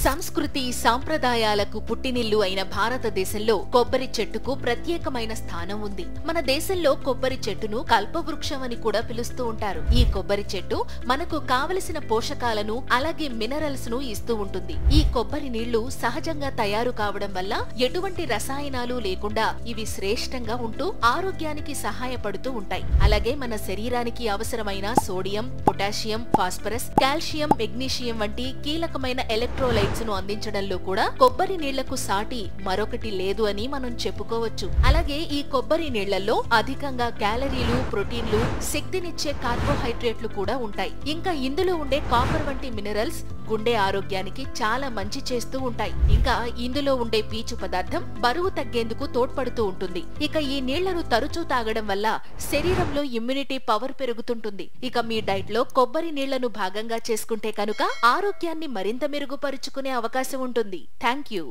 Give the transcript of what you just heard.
సంస్కృతి సాంప్రదాయాలకు పుట్టినిల్లు అయిన భారతదేశంలో కొబ్బరి చెట్టుకు ప్రత్యేకమైన స్థానం ఉంది. మన దేశంలో కొబ్బరి చెట్టును కల్పవృక్షం అని కూడా పిలుస్తూ ఉంటారు. ఈ కొబ్బరి చెట్టు మనకు కావలసిన పోషకాలను అలాగే మినరల్స్ ను ఇస్తూ ఉంటుంది. ఈ కొబ్బరి నీళ్లు సహజంగా తయారు కావడం వల్ల ఎటువంటి రసాయనాలు లేకుండా ఇవి శ్రేష్టంగా ఉంటూ ఆరోగ్యానికి సహాయపడుతూ ఉంటాయి. అలాగే మన శరీరానికి అవసరమైన sodium, potassium, phosphorus, calcium, magnesium వంటి కీలకమైన ఎలక్ట్రోలైట్స్ ను అందించడంలో కూడా కొబ్బరి నీళ్లకు సాటి మరొకటి లేదు అని మనం చెప్పుకోవచ్చు. అలాగే ఈ కొబ్బరి నీళ్లలో అధికంగా క్యాలరీలు, ప్రోటీన్లు, శక్తినిచ్చే కార్బోహైడ్రేట్లు కూడా ఉంటాయి. ఇంకా ఇందులో ఉండే కాపర్ వంటి మినరల్స్ గుండె ఆరోగ్యానికి చాలా మంచి చేస్తూ ఉంటాయి. ఇంకా ఇందులో ఉండే పీచు పదార్థం బరువు తగ్గేందుకు తోడ్పడుతూ ఉంటుంది. ఇక ఈ నీళ్లను తరచూ తాగడం వల్ల శరీరంలో ఇమ్యూనిటీ పవర్ పెరుగుతుంటుంది. ఇక మీ డైట్ లో కొబ్బరి నీళ్లను భాగంగా చేసుకుంటే కనుక ఆరోగ్యాన్ని మరింత మెరుగుపరుచుకునే అవకాశం ఉంటుంది. Thank you.